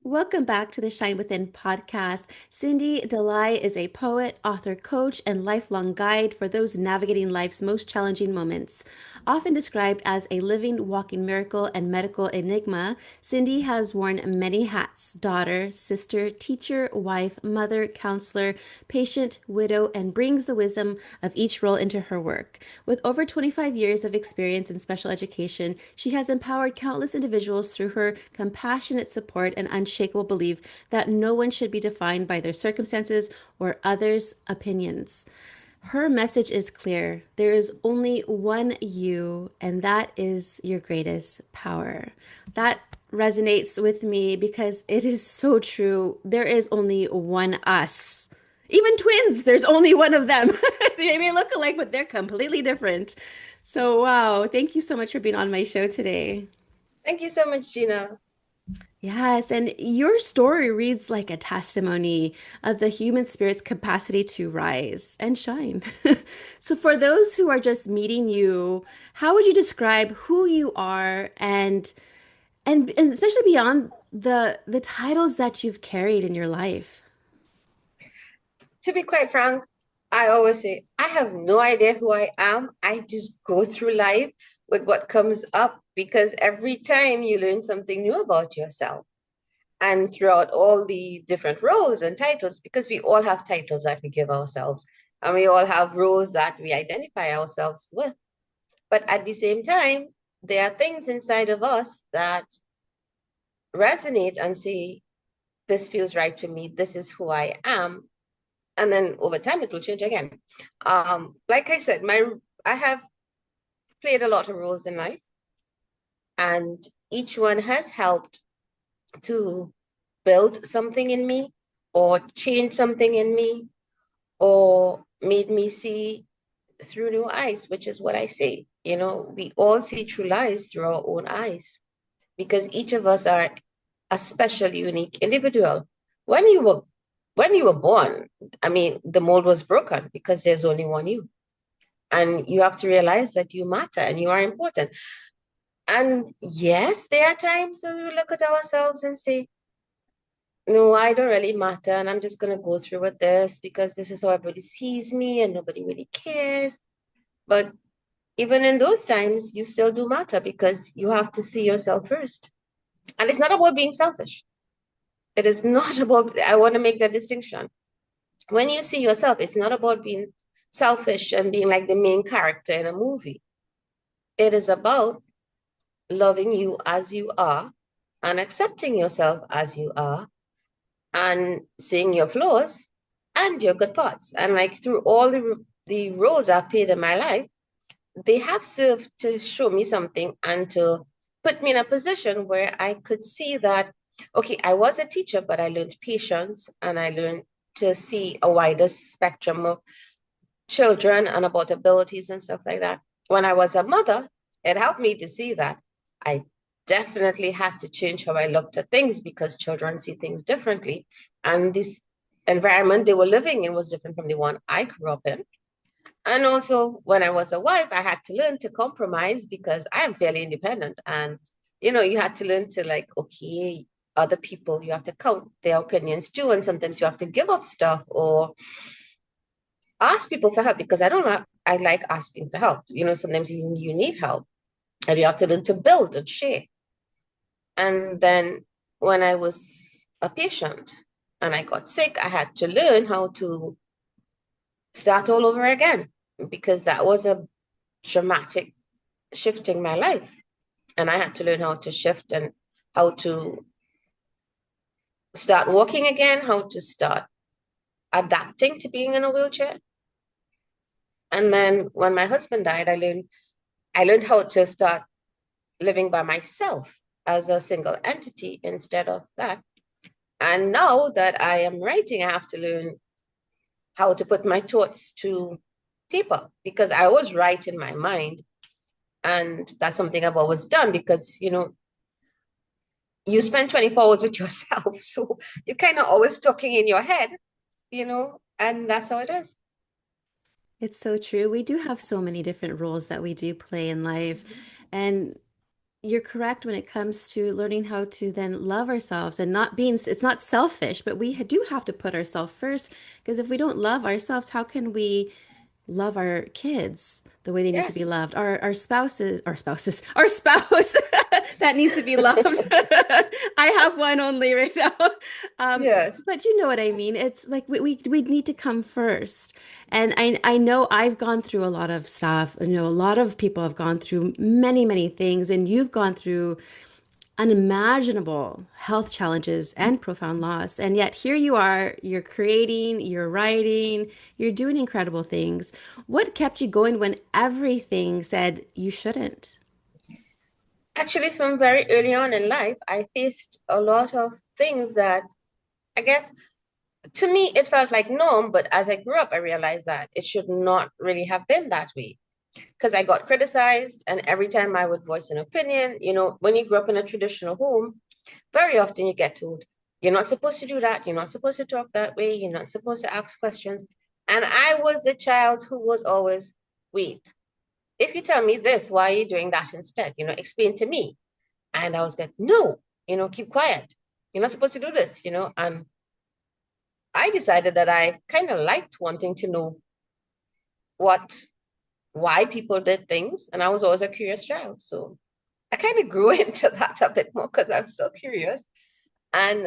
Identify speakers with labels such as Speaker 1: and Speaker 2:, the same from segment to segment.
Speaker 1: Welcome back to the Shine Within podcast. Cyndee Dhalai is a poet, author, coach, and lifelong guide for those navigating life's most challenging moments. Often described as a living, walking miracle and medical enigma, Cyndee has worn many hats: daughter, sister, teacher, wife, mother, counselor, patient, widow, and brings the wisdom of each role into her work. With over 25 years of experience in special education, she has empowered countless individuals through her compassionate support and unshakable belief that no one should be defined by their circumstances or others' opinions. Her message is clear. There is only one you, and that is your greatest power. That resonates with me because it is so true. There is only one us. Even twins, there's only one of them. They may look alike, but they're completely different. So, wow, thank you so much for being on my show today.
Speaker 2: Thank you so much, Gina.
Speaker 1: Yes, and your story reads like a testimony of the human spirit's capacity to rise and shine. So, for those who are just meeting you, how would you describe who you are and especially beyond the titles that you've carried in your life?
Speaker 2: To be quite frank, I always say I have no idea who I am. I just go through life with what comes up because every time you learn something new about yourself. And throughout all the different roles and titles, because we all have titles that we give ourselves, and we all have roles that we identify ourselves with. But at the same time, there are things inside of us that resonate and say, this feels right to me. This is who I am. And then over time it will change again. Like I said, my I have played a lot of roles in life, and each one has helped to build something in me, or change something in me, or made me see through new eyes, which is what I say. You know, we all see through lives through our own eyes because each of us are a special, unique individual. When you were when you were born, I mean, the mold was broken because there's only one you. And you have to realize that you matter and you are important. And yes, there are times when we look at ourselves and say, no, I don't really matter. And I'm just going to go through with this because this is how everybody sees me and nobody really cares. But even in those times, you still do matter because you have to see yourself first. And it's not about being selfish. It is not about, I want to make that distinction. When you see yourself, it's not about being selfish and being like the main character in a movie. It is about loving you as you are and accepting yourself as you are and seeing your flaws and your good parts. And like through all the roles I've played in my life, they have served to show me something and to put me in a position where I could see that, okay, I was a teacher, but I learned patience and I learned to see a wider spectrum of children and about abilities and stuff like that. When I was a mother, it helped me to see that I definitely had to change how I looked at things because children see things differently. And this environment they were living in was different from the one I grew up in. And also, when I was a wife, I had to learn to compromise because I am fairly independent. And, you know, you had to learn to, like, okay, other people, you have to count their opinions too. And sometimes you have to give up stuff or ask people for help because I don't know. I like asking for help. You know, sometimes you need help and you have to learn to build and share. And then when I was a patient and I got sick, I had to learn how to start all over again because that was a dramatic shift in my life. And I had to learn how to shift and how to start walking again, how to start adapting to being in a wheelchair. And then when my husband died, I learned how to start living by myself as a single entity instead of that. And now that I am writing, I have to learn how to put my thoughts to paper because I always write in my mind. And that's something I've always done because, you know, you spend 24 hours with yourself. So you're kind of always talking in your head, you know, and that's how it is.
Speaker 1: It's so true. We do have so many different roles that we do play in life. And you're correct when it comes to learning how to then love ourselves and not being, it's not selfish, but we do have to put ourselves first because if we don't love ourselves, how can we love our kids the way they need to be
Speaker 2: Yes,
Speaker 1: loved? Our spouse that needs to be loved. I have one only right now. Um,
Speaker 2: yes.
Speaker 1: but you know what I mean. It's like we need to come first. And I know I've gone through a lot of stuff. You know, a lot of people have gone through many, many things, and you've gone through unimaginable health challenges and profound loss. And yet here you are, you're creating, you're writing, you're doing incredible things. What kept you going when everything said you shouldn't?
Speaker 2: Actually, from very early on in life, I faced a lot of things that I guess to me it felt like norm, but as I grew up, I realized that it should not really have been that way because I got criticized, and every time I would voice an opinion, when you grew up in a traditional home, very often you get told, you're not supposed to do that, you're not supposed to talk that way, you're not supposed to ask questions. And I was the child who was always, wait, if you tell me this, why are you doing that instead? Explain to me. And I was like, no, keep quiet. You're not supposed to do this, And I decided that I kind of liked wanting to know what, why people did things. And I was always a curious child. So I kind of grew into that a bit more because I'm so curious. And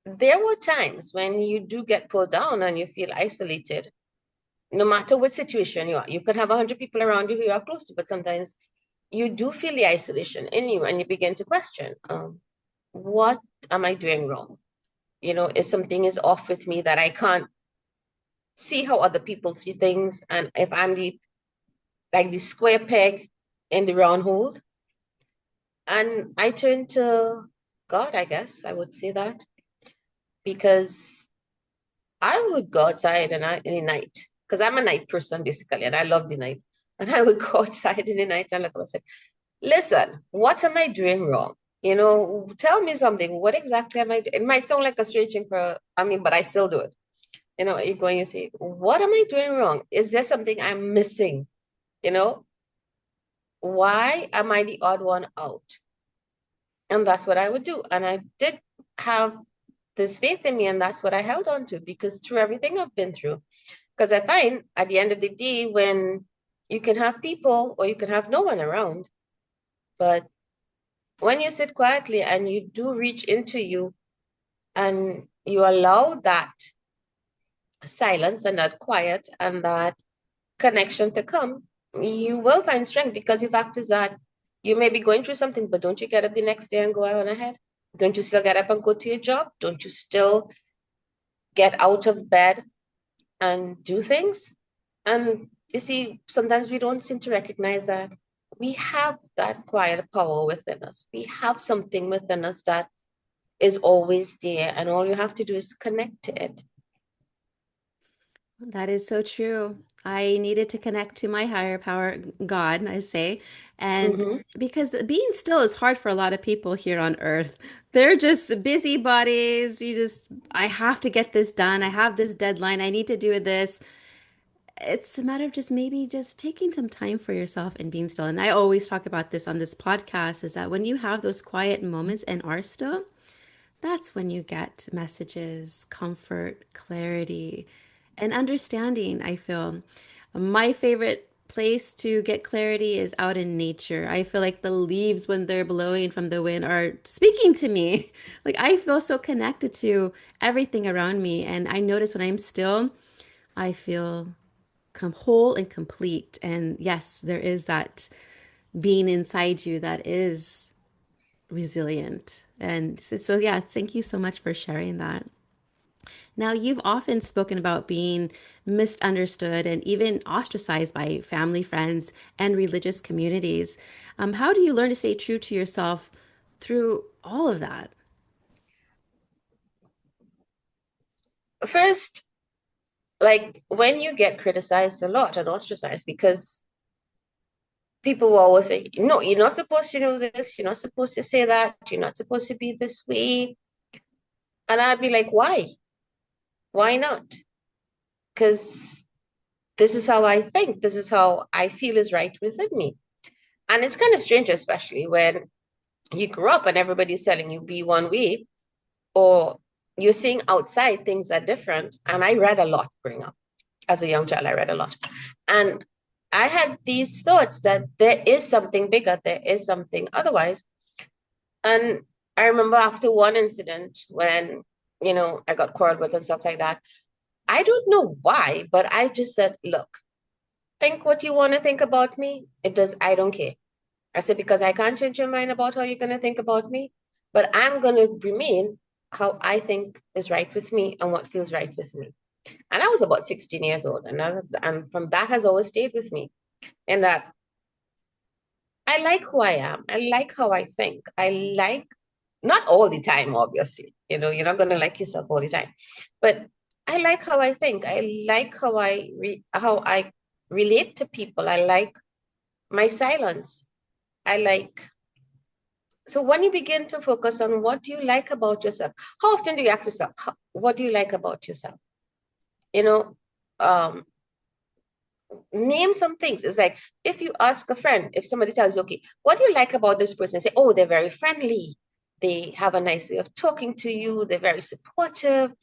Speaker 2: there were times when you do get pulled down and you feel isolated, no matter what situation you are. You can have 100 people around you who you are close to, but sometimes you do feel the isolation in you and you begin to question, what am I doing wrong? If something is off with me that I can't see how other people see things, and if I'm the square peg in the round hole. And I turned to God, I guess I would say that, because I would go outside in the night, because I'm a night person basically, and I love the night. And I would go outside in the night and look up and say, listen, what am I doing wrong? Tell me something. What exactly am I doing? It might sound like a strange thing but I still do it. You go and you say, what am I doing wrong? Is there something I'm missing? You know, why am I the odd one out? And that's what I would do. And I did have this faith in me, and that's what I held on to, because through everything I've been through, because I find at the end of the day, when you can have people or you can have no one around, but when you sit quietly and you do reach into you and you allow that silence and that quiet and that connection to come, you will find strength, because the fact is that you may be going through something, but don't you get up the next day and go on ahead? Don't you still get up and go to your job? Don't you still get out of bed and do things? And you see, sometimes we don't seem to recognize that we have that quiet power within us. We have something within us that is always there, and all you have to do is connect to it.
Speaker 1: That is so true. I needed to connect to my higher power, God, I say. And
Speaker 2: Mm-hmm.
Speaker 1: because being still is hard for a lot of people here on earth. They're just busybodies. I have to get this done. I have this deadline. I need to do this. It's a matter of just maybe just taking some time for yourself and being still. And I always talk about this on this podcast is that when you have those quiet moments and are still, that's when you get messages, comfort, clarity, and understanding. I feel my favorite place to get clarity is out in nature. I feel like the leaves, when they're blowing from the wind, are speaking to me. Like I feel so connected to everything around me. And I notice when I'm still, I feel whole and complete. And yes, there is that being inside you that is resilient. And so, yeah, thank you so much for sharing that. Now, you've often spoken about being misunderstood and even ostracized by family, friends, and religious communities. How do you learn to stay true to yourself through all of that?
Speaker 2: First, like when you get criticized a lot and ostracized, because people will always say, no, you're not supposed to know this, you're not supposed to say that, you're not supposed to be this way. And I'd be like, why? Why not? Because this is how I think, this is how I feel is right within me. And it's kind of strange, especially when you grew up and everybody's telling you be one way, or you're seeing outside things are different. And I read a lot growing up. As a young child, I read a lot. And I had these thoughts that there is something bigger, there is something otherwise. And I remember after one incident when, I got quarreled with and stuff like that. I don't know why, but I just said, look, think what you want to think about me. I don't care. I said, because I can't change your mind about how you're going to think about me, but I'm going to remain how I think is right with me and what feels right with me. And I was about 16 years old. And from that has always stayed with me. In that I like who I am. I like how I think. I like, not all the time, obviously. You're not going to like yourself all the time. But I like how I think. I like how I relate to people. I like my silence. I like So when you begin to focus on what do you like about yourself, how often do you ask yourself, what do you like about yourself? You know, um, Name some things. It's like if you ask a friend, if somebody tells you, okay, what do you like about this person? Say, oh, they're very friendly. They have a nice way of talking to you. They're very supportive.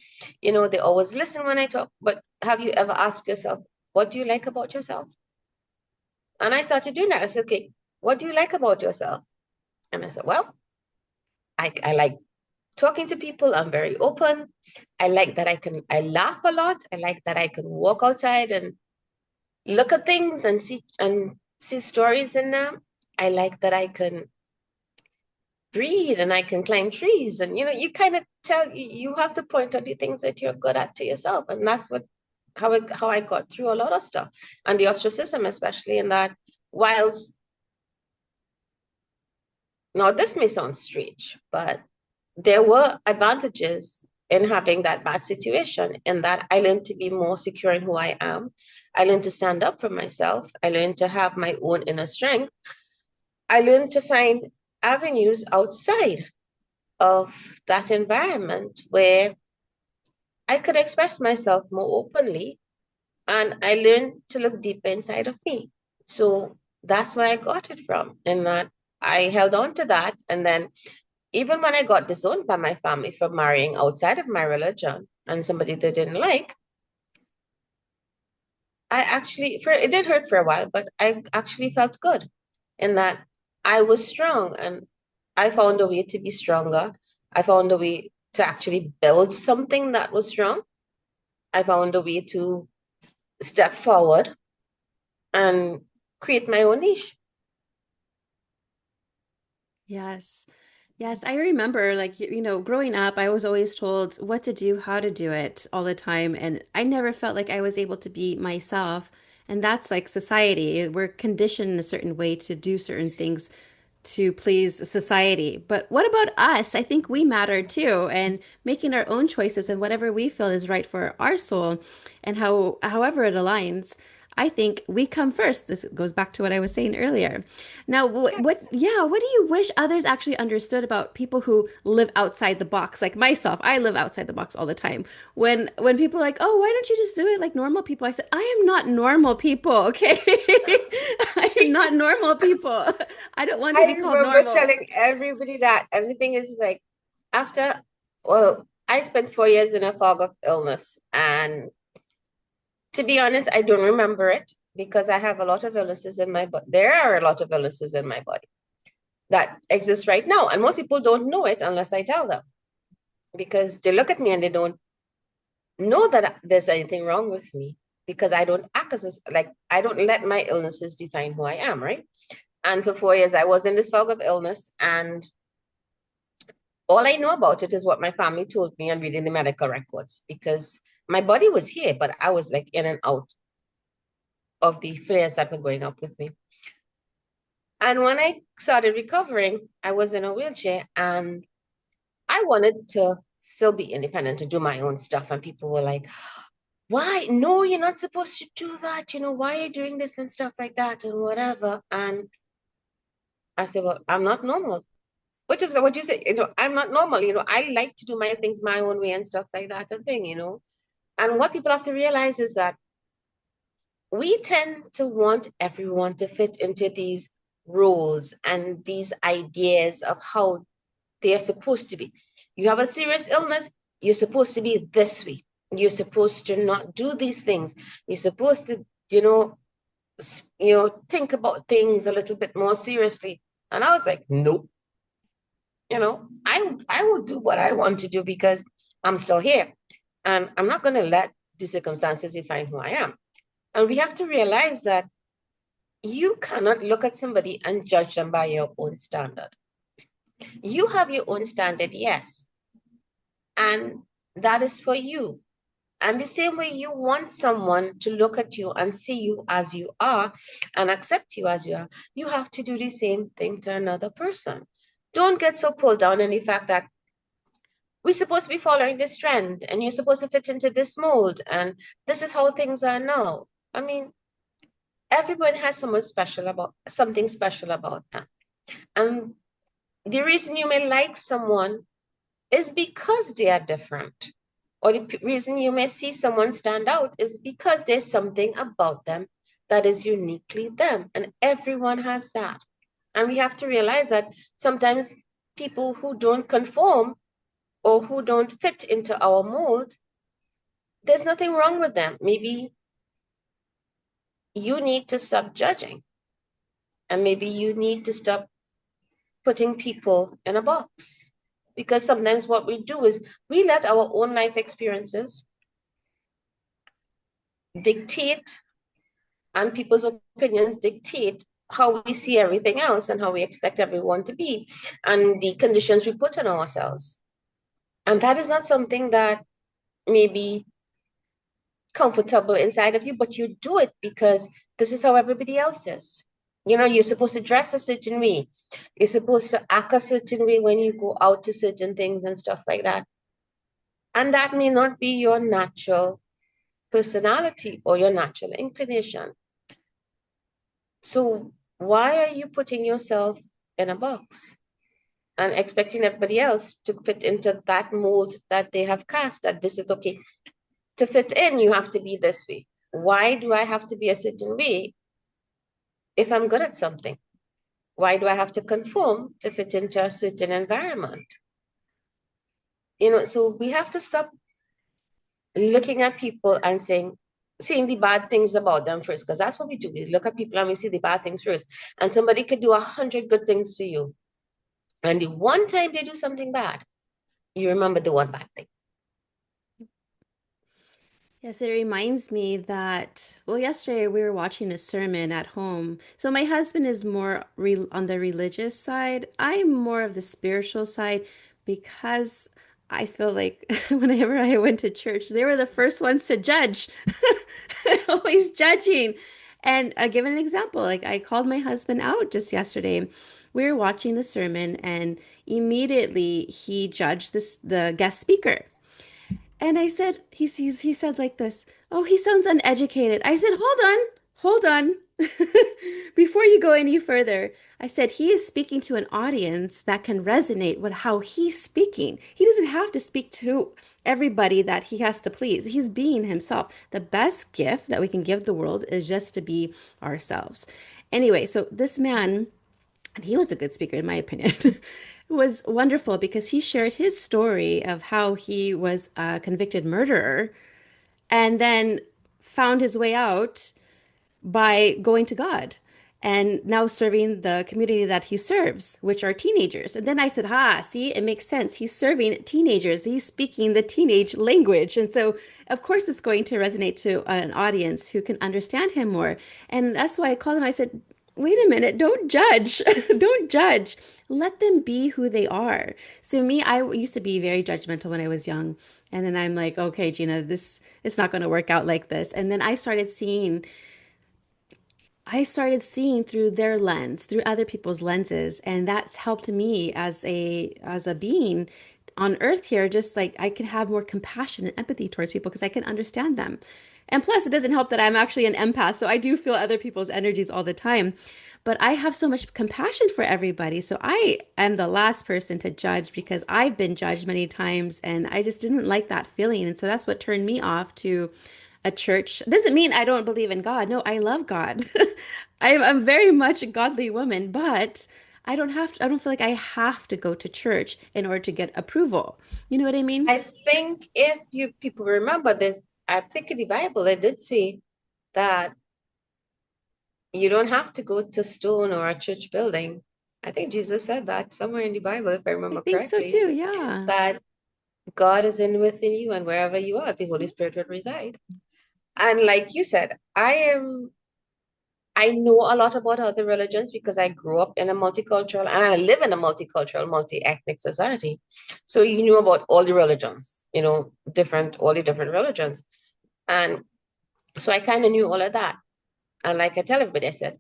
Speaker 2: They always listen when I talk. But have you ever asked yourself, what do you like about yourself? And I started doing that. I said, okay, what do you like about yourself? And I said, well, I like talking to people. I'm very open. I like that I laugh a lot. I like that I can walk outside and look at things and see stories in them. I like that I can breathe and I can climb trees. And you kind of you have to point out the things that you're good at to yourself. And that's how I got through a lot of stuff. And the ostracism, especially in that, whilst now this may sound strange, but there were advantages in having that bad situation in that I learned to be more secure in who I am. I learned to stand up for myself. I learned to have my own inner strength. I learned to find avenues outside of that environment where I could express myself more openly. And I learned to look deeper inside of me. So that's where I got it from. And that I held on to that. And then even when I got disowned by my family for marrying outside of my religion and somebody they didn't like, it did hurt for a while, but I actually felt good in that I was strong and I found a way to be stronger. I found a way to actually build something that was strong. I found a way to step forward and create my own niche.
Speaker 1: Yes. Yes, I remember like growing up, I was always told what to do, how to do it all the time, and I never felt like I was able to be myself. And that's like society. We're conditioned in a certain way to do certain things to please society. But what about us? I think we matter too, and making our own choices and whatever we feel is right for our soul and however it aligns. I think we come first. This goes back to what I was saying earlier. Now,
Speaker 2: Yes.
Speaker 1: yeah, what do you wish others actually understood about people who live outside the box? Like myself, I live outside the box all the time. When people are like, "Oh, why don't you just do it like normal people?" I said, "I am not normal people, okay? I am not normal people. I don't want to
Speaker 2: I
Speaker 1: be called
Speaker 2: remember
Speaker 1: normal."
Speaker 2: telling everybody that. And the thing is, like, after, well, I spent 4 years in a fog of illness. And to be honest, I don't remember it because I have a lot of illnesses in my body. There are a lot of illnesses in my body that exist right now. And most people don't know it unless I tell them because they look at me and they don't know that there's anything wrong with me because I don't act like I don't let my illnesses define who I am, right? And for 4 years, I was in this fog of illness. And all I know about it is what my family told me and reading the medical records because my body was here, but I was like in and out of the flares that were going up with me. And when I started recovering, I was in a wheelchair and I wanted to still be independent to do my own stuff. And people were like, why? No, you're not supposed to do that. Why are you doing this and stuff like that and whatever. And I said, well, I'm not normal. Which is what you say, I'm not normal. I like to do my things my own way and stuff like that and thing. And what people have to realize is that we tend to want everyone to fit into these roles and these ideas of how they are supposed to be. You have a serious illness, you're supposed to be this way. You're supposed to not do these things. You're supposed to, think about things a little bit more seriously. And I was like, nope, I will do what I want to do because I'm still here. And I'm not going to let the circumstances define who I am. And we have to realize that you cannot look at somebody and judge them by your own standard. You have your own standard, yes. And that is for you. And the same way you want someone to look at you and see you as you are and accept you as you are, you have to do the same thing to another person. Don't get so pulled down in the fact that we're supposed to be following this trend and you're supposed to fit into this mold and this is how things are now. I mean, everyone has something special about them. And the reason you may like someone is because they are different. Or the reason you may see someone stand out is because there's something about them that is uniquely them. And everyone has that. And we have to realize that sometimes people who don't conform or who don't fit into our mold, there's nothing wrong with them. Maybe you need to stop judging. And maybe you need to stop putting people in a box. Because sometimes what we do is we let our own life experiences dictate, and people's opinions dictate how we see everything else and how we expect everyone to be and the conditions we put on ourselves. And that is not something that may be comfortable inside of you, but you do it because this is how everybody else is. You're supposed to dress a certain way. You're supposed to act a certain way when you go out to certain things and stuff like that. And that may not be your natural personality or your natural inclination. So why are you putting yourself in a box and expecting everybody else to fit into that mold that they have cast, that this is okay? To fit in, you have to be this way. Why do I have to be a certain way if I'm good at something? Why do I have to conform to fit into a certain environment? So we have to stop looking at people and seeing the bad things about them first, because that's what we do. We look at people and we see the bad things first. And somebody could do 100 good things for you. And the one time they do something bad, you remember the one bad thing.
Speaker 1: Yes, it reminds me that, well, yesterday we were watching a sermon at home. So my husband is more re on the religious side. I'm more of the spiritual side because I feel like whenever I went to church, they were the first ones to judge, always judging. And I'll give an example. Like I called my husband out just yesterday. We were watching the sermon and immediately he judged the guest speaker. And I said, he said like this, oh, he sounds uneducated. I said, hold on. Before you go any further, I said, he is speaking to an audience that can resonate with how he's speaking. He doesn't have to speak to everybody that he has to please. He's being himself. The best gift that we can give the world is just to be ourselves. Anyway, so this man, and he was a good speaker in my opinion, was wonderful because he shared his story of how he was a convicted murderer and then found his way out by going to God and now serving the community that he serves, which are teenagers. And then I said, see, it makes sense. He's serving teenagers. He's speaking the teenage language. And so, of course, it's going to resonate to an audience who can understand him more. And that's why I called him. I said, wait a minute, don't judge. Don't judge. Let them be who they are. So me, I used to be very judgmental when I was young. And then I'm like, okay, Gina, this it's not going to work out like this. And then I started seeing through their lens, through other people's lenses, and that's helped me as a being on earth here, just like I can have more compassion and empathy towards people because I can understand them. And plus, it doesn't help that I'm actually an empath, so I do feel other people's energies all the time. But I have so much compassion for everybody. So I am the last person to judge because I've been judged many times and I just didn't like that feeling. And so that's what turned me off to a church. Doesn't mean I don't believe in God. No, I love God. I'm very much a godly woman, but I don't feel like I have to go to church in order to get approval. You know what I mean?
Speaker 2: I think if you people remember this, I think in the Bible it did say that you don't have to go to stone or a church building. I think Jesus said that somewhere in the Bible, if I
Speaker 1: I
Speaker 2: remember
Speaker 1: think so
Speaker 2: correctly,
Speaker 1: too. Yeah.
Speaker 2: that God is in within you, and wherever you are, the Holy Spirit will reside. And like you said, I know a lot about other religions because I grew up in a multicultural and I live in a multicultural, multi-ethnic society. So you knew about all the religions, all the different religions. And so I kind of knew all of that. And like I tell everybody, I said,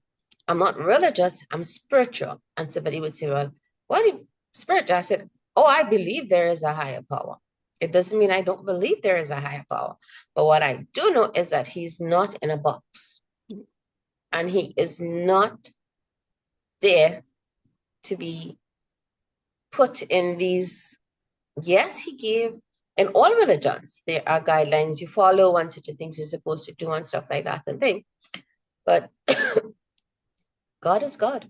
Speaker 2: I'm not religious, I'm spiritual. And somebody would say, well, what are you spiritual? I said, oh, I believe there is a higher power. It doesn't mean I don't believe there is a higher power. But what I do know is that he's not in a box and he is not there to be put in these. Yes, he gave in all religions, there are guidelines you follow and certain things you're supposed to do and stuff like that and things. But God is God.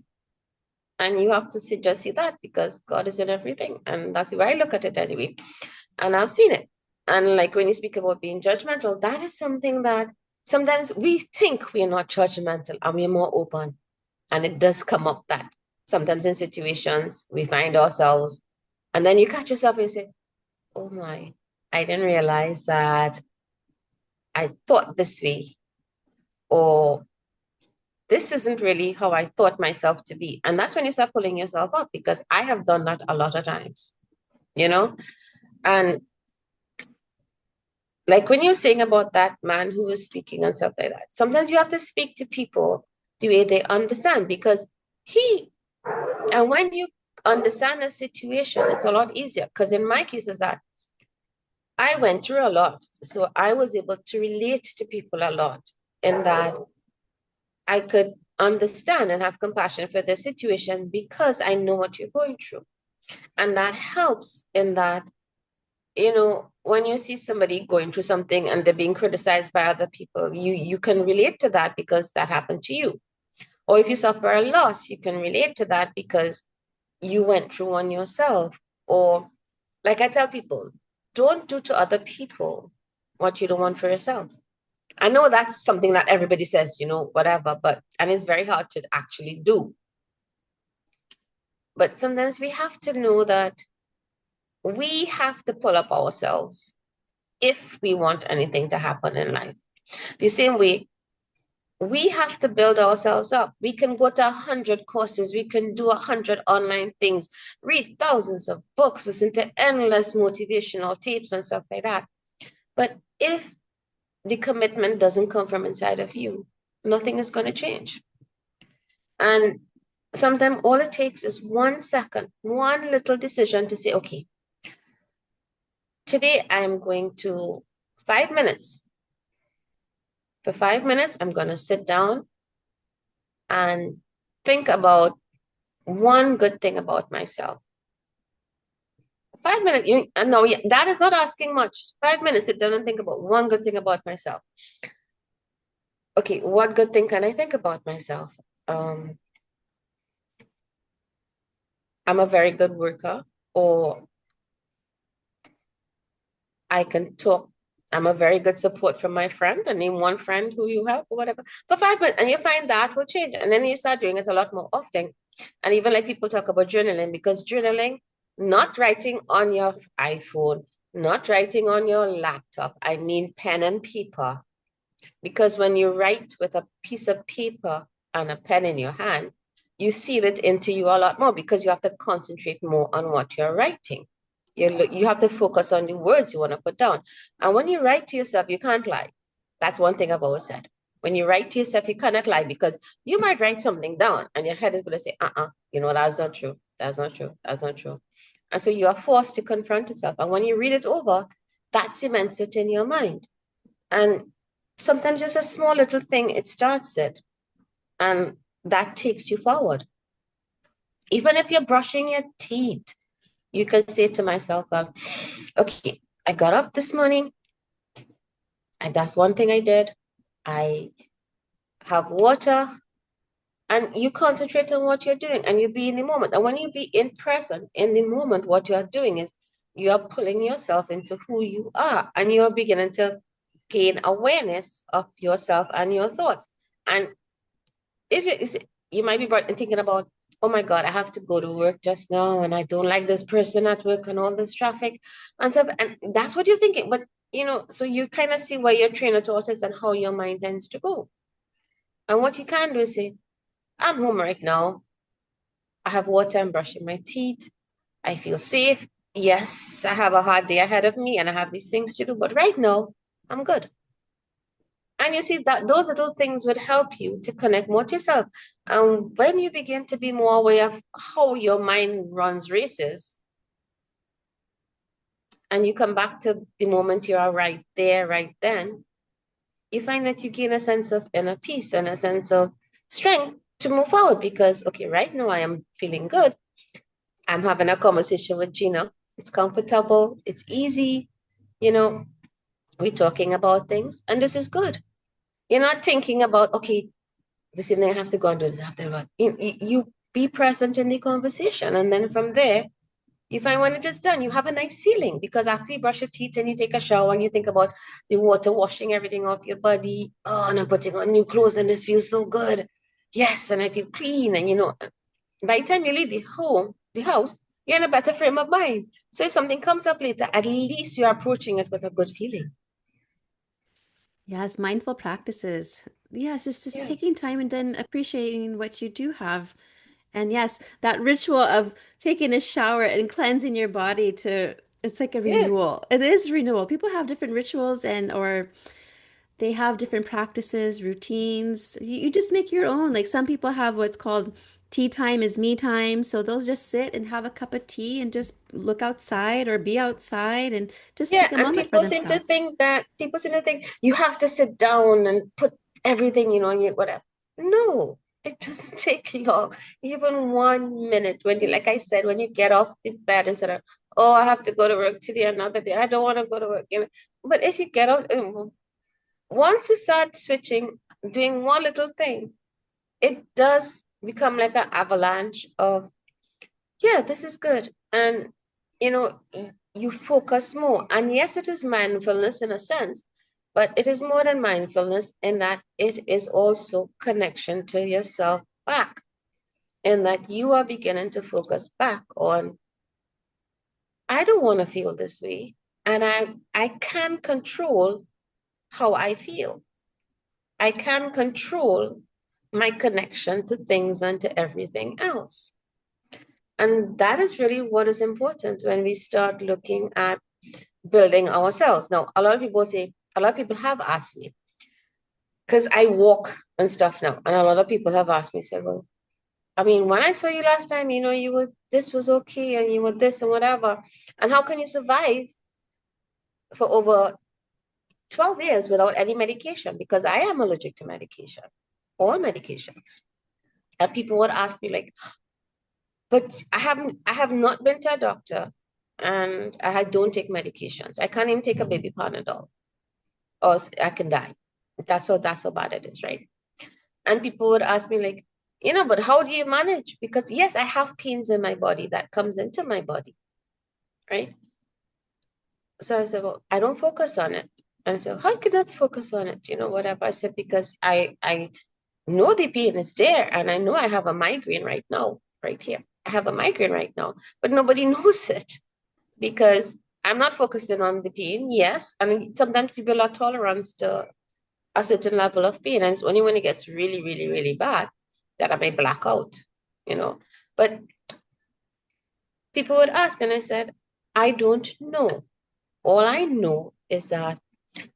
Speaker 2: And you have to just see that because God is in everything. And that's the way I look at it anyway. And I've seen it. And like when you speak about being judgmental, that is something that sometimes we think we're not judgmental and we're more open. And it does come up that sometimes in situations we find ourselves, and then you catch yourself and you say, oh my, I didn't realize that I thought this way, or this isn't really how I thought myself to be. And that's when you start pulling yourself up because I have done that a lot of times, you know? And like when you're saying about that man who was speaking and stuff like that, sometimes you have to speak to people the way they understand because and when you understand a situation, it's a lot easier. Because in my case is that I went through a lot. So I was able to relate to people a lot in that I could understand and have compassion for their situation because I know what you're going through. And that helps in that, when you see somebody going through something and they're being criticized by other people, you can relate to that because that happened to you. Or if you suffer a loss, you can relate to that because you went through one yourself. Or like I tell people, don't do to other people what you don't want for yourself. I know that's something that everybody says, whatever, and it's very hard to actually do. But sometimes we have to know that we have to pull up ourselves if we want anything to happen in life. The same way, we have to build ourselves up. We can go to 100 courses, we can do 100 online things, read thousands of books, listen to endless motivational tapes and stuff like that. But if the commitment doesn't come from inside of you, nothing is going to change. And sometimes all it takes is 1 second, one little decision to say, okay, today I'm going to 5 minutes. For 5 minutes, I'm going to sit down and think about one good thing about myself. 5 minutes, no, that is not asking much. 5 minutes, sit down and think about one good thing about myself. Okay, what good thing can I think about myself? I'm a very good worker, or I can talk. I'm a very good support from my friend, and name one friend who you help or whatever. For 5 minutes, and you find that will change. And then you start doing it a lot more often. And even like people talk about journaling, because journaling, not writing on your iPhone, not writing on your laptop, I mean pen and paper. Because when you write with a piece of paper and a pen in your hand, you seal it into you a lot more because you have to concentrate more on what you're writing. You have to focus on the words you want to put down. And when you write to yourself, you can't lie. That's one thing I've always said. When you write to yourself, you cannot lie because you might write something down and your head is going to say, that's not true. That's not true. That's not true. And so you are forced to confront yourself. And when you read it over, that cements it in your mind. And sometimes just a small little thing, it starts it. And that takes you forward. Even if you're brushing your teeth, you can say to myself, well, okay, I got up this morning. And that's one thing I did. I have water, and you concentrate on what you're doing and you be in the moment. And when you be in present in the moment, what you are doing is you are pulling yourself into who you are, and you're beginning to gain awareness of yourself and your thoughts. And if you might be thinking about, oh my God, I have to go to work just now, and I don't like this person at work and all this traffic and stuff. And that's what you're thinking. But so you kind of see where your train of thought is and how your mind tends to go. And what you can do is say, I'm home right now. I have water, I'm brushing my teeth. I feel safe. Yes, I have a hard day ahead of me and I have these things to do, but right now, I'm good. And you see that those little things would help you to connect more to yourself. And when you begin to be more aware of how your mind runs races, and you come back to the moment you are right there, right then, you find that you gain a sense of inner peace and a sense of strength to move forward because, okay, right now I am feeling good. I'm having a conversation with Gina. It's comfortable, it's easy, you know, we're talking about things, and this is good. You're not thinking about, okay, this evening I have to go and do this after what. You be present in the conversation. And then from there, you find when it is done, you have a nice feeling because after you brush your teeth and you take a shower and you think about the water washing everything off your body, oh, and I'm putting on new clothes and this feels so good. Yes, and I feel clean. And by the time you leave the house, you're in a better frame of mind. So if something comes up later, at least you're approaching it with a good feeling.
Speaker 1: Yes, mindful practices. Yes, just taking
Speaker 2: Yes.
Speaker 1: time and then appreciating what you do have. And yes, that ritual of taking a shower and cleansing your body to it's like a
Speaker 2: Yeah.
Speaker 1: renewal. It is renewal. People have different rituals and or they have different practices, routines. You just make your own. Like some people have what's called tea time is me time. So they'll just sit and have a cup of tea and just look outside or be outside and just
Speaker 2: Yeah,
Speaker 1: take a
Speaker 2: and
Speaker 1: moment for themselves.
Speaker 2: people seem to think you have to sit down and put everything, in your whatever. No, it doesn't take long. Even 1 minute when you, like I said, when you get off the bed instead of, oh, I have to go to work today, another day. I don't want to go to work. But if you get off, once you start switching, doing one little thing, it does become like an avalanche of, yeah, this is good. And, you focus more. And yes, it is mindfulness in a sense, but it is more than mindfulness in that it is also connection to yourself back, in that you are beginning to focus back on, I don't want to feel this way. And I can control how I feel. I can control my connection to things and to everything else. And that is really what is important when we start looking at building ourselves. Now, a lot of people have asked me, because I walk and stuff now, and a lot of people have asked me, say, well, I mean, when I saw you last time, this was okay, and you were this and whatever. And how can you survive for over 12 years without any medication? Because I am allergic to medication, all medications. And people would ask me, like, but I have not been to a doctor, and I don't take medications. I can't even take a baby Panadol, or I can die. That's how bad it is, right? And people would ask me, like, but how do you manage? Because yes, I have pains in my body that comes into my body, right? So I said, well, I don't focus on it. And I said, how can I focus on it? Whatever. I said, because I know the pain is there, and I know I have a migraine right now, right here. I have a migraine right now, but nobody knows it because I'm not focusing on the pain. Yes, and sometimes people are tolerant to a certain level of pain, and it's only when it gets really, really, really bad that I may black out, you know. But people would ask, and I said, I don't know. All I know is that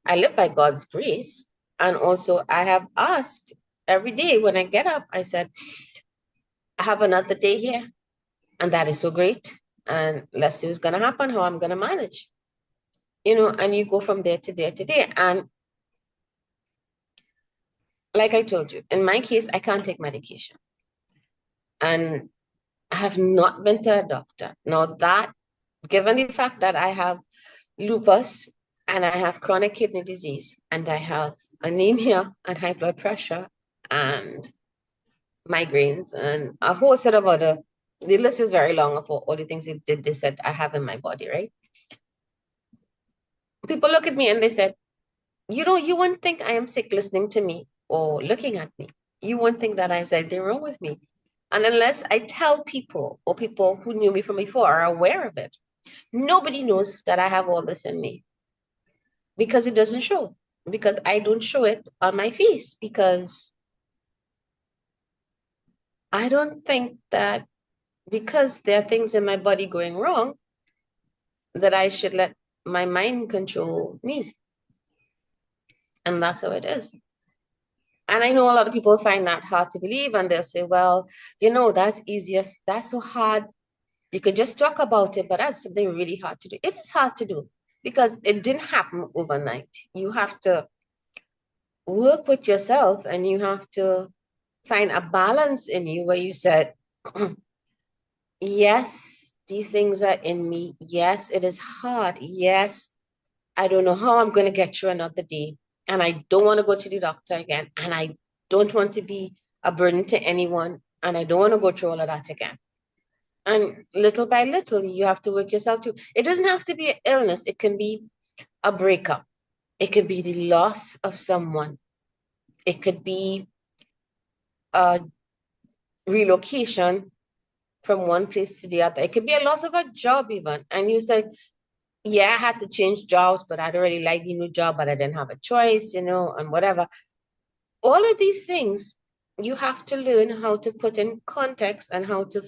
Speaker 2: I live by God's grace, and also I have asked every day when I get up. I said, I have another day here, and that is so great. And let's see what's gonna happen, how I'm gonna manage, and you go from there to there to there. And like I told you, in my case, I can't take medication. And I have not been to a doctor. Now that, given the fact that I have lupus and I have chronic kidney disease, and I have anemia and high blood pressure and migraines and a whole set of other. The list is very long of all the things they said I have in my body, right? People look at me and they said, you wouldn't think I am sick listening to me or looking at me. You wouldn't think that I said they're wrong with me. And unless I tell people or people who knew me from before are aware of it, nobody knows that I have all this in me because it doesn't show. Because I don't show it on my face because I don't think that because there are things in my body going wrong that I should let my mind control me. And that's how it is. And I know a lot of people find that hard to believe, and they'll say, well, that's easiest, that's so hard. You could just talk about it, but that's something really hard to do. It is hard to do because it didn't happen overnight. You have to work with yourself and you have to find a balance in you where you said, yes, these things are in me. Yes, it is hard. Yes, I don't know how I'm going to get through another day. And I don't want to go to the doctor again. And I don't want to be a burden to anyone. And I don't want to go through all of that again. And little by little, you have to work yourself through. It doesn't have to be an illness. It can be a breakup. It could be the loss of someone. It could be a relocation from one place to the other. It could be a loss of a job even. And you said, yeah, I had to change jobs, but I'd already liked the new job, but I didn't have a choice, and whatever. All of these things, you have to learn how to put in context and how to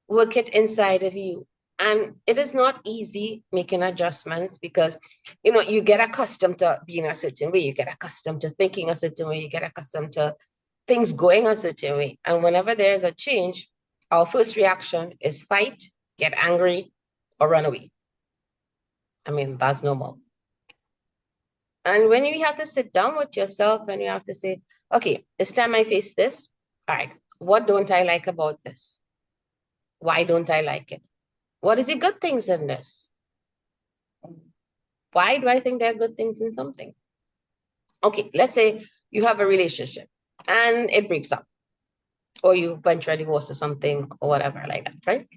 Speaker 2: work it inside of you. And it is not easy making adjustments because, you get accustomed to being a certain way. You get accustomed to thinking a certain way. You get accustomed to things going a certain way. And whenever there's a change, our first reaction is fight, get angry, or run away. I mean, that's normal. And when you have to sit down with yourself and you have to say, okay, this time I face this. All right, what don't I like about this? Why don't I like it? What is the good things in this? Why do I think there are good things in something? Okay, let's say you have a relationship and it breaks up, or you went through a divorce or something, or whatever like that, right?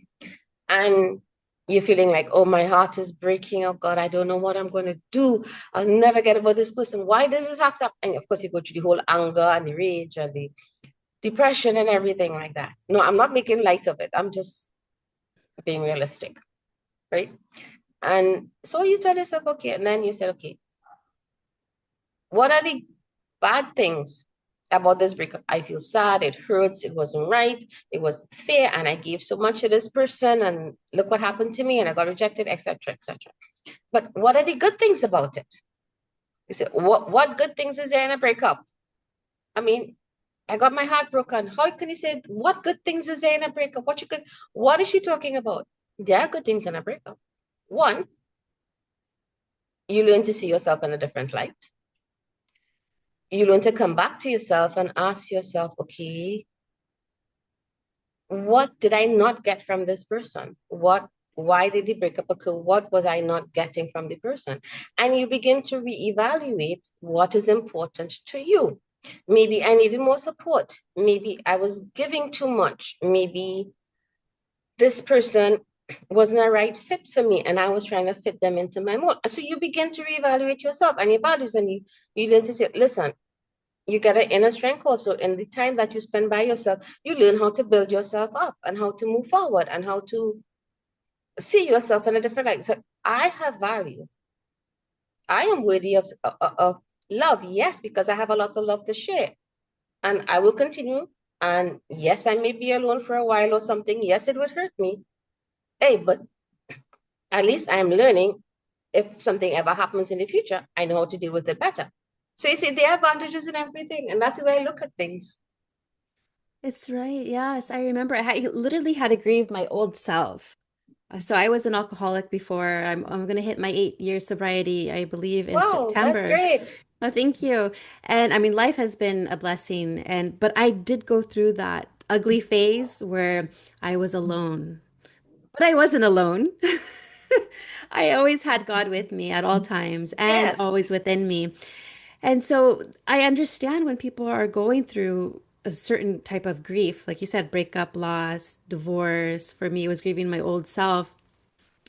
Speaker 2: And you're feeling like, oh, my heart is breaking. Oh God, I don't know what I'm going to do. I'll never get over this person. Why does this have to happen? And of course, you go through the whole anger and the rage and the depression and everything like that. No, I'm not making light of it. I'm just being realistic, right? And so you tell yourself, okay, and then you said, okay, what are the bad things about this breakup? I feel sad, it hurts, it wasn't right, it was fair, and I gave so much to this person, and look what happened to me, and I got rejected, etc., etc. But what are the good things about it? You say, what good things is there in a breakup? I mean, I got my heart broken. How can you say what good things is there in a breakup? What is she talking about? There are good things in a breakup. One, you learn to see yourself in a different light. You learn to come back to yourself and ask yourself, okay, what did I not get from this person? Why did the breakup occur? What was I not getting from the person? And you begin to reevaluate what is important to you. Maybe I needed more support. Maybe I was giving too much. Maybe this person wasn't a right fit for me and I was trying to fit them into my mold. So you begin to reevaluate yourself and your values, and you learn to say, listen, you get an inner strength also. In the time that you spend by yourself, you learn how to build yourself up and how to move forward and how to see yourself in a different light. So I have value. I am worthy of love, yes, because I have a lot of love to share. And I will continue. And yes, I may be alone for a while or something. Yes, it would hurt me. Hey, but at least I'm learning. If something ever happens in the future, I know how to deal with it better. So you see, there are advantages in everything. And that's the way I look at things.
Speaker 1: It's right. Yes, I remember I literally had to grieve my old self. So I was an alcoholic before. I'm gonna hit my 8 year sobriety, I believe, in
Speaker 2: Wow, that's
Speaker 1: September.
Speaker 2: great.
Speaker 1: Oh, thank you. And I mean, life has been a blessing, and but I did go through that ugly phase where I was alone. But I wasn't alone. I always had God with me at all times and
Speaker 2: Yes.
Speaker 1: always within me. And so I understand when people are going through a certain type of grief, like you said, breakup, loss, divorce. For me, it was grieving my old self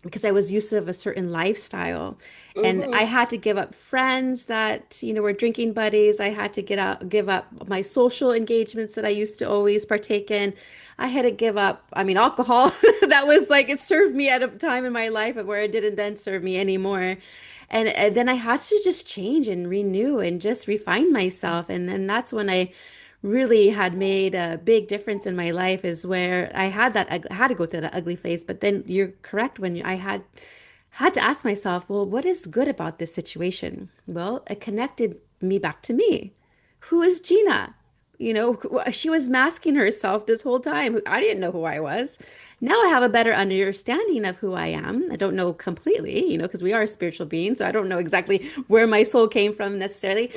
Speaker 1: because I was used to a certain lifestyle. And I
Speaker 2: Mm-hmm.
Speaker 1: had to give up friends that, were drinking buddies. I had to give up my social engagements that I used to always partake in. I had to give up, alcohol. That was like, it served me at a time in my life where it didn't then serve me anymore. And then I had to just change and renew and just refine myself. And then that's when I really had made a big difference in my life, is where I had to go through that ugly phase. But then you're correct, when I had to ask myself, well, what is good about this situation? Well, it connected me back to me. Who is Gina? She was masking herself this whole time. I didn't know who I was. Now I have a better understanding of who I am. I don't know completely, because we are spiritual beings. So I don't know exactly where my soul came from necessarily.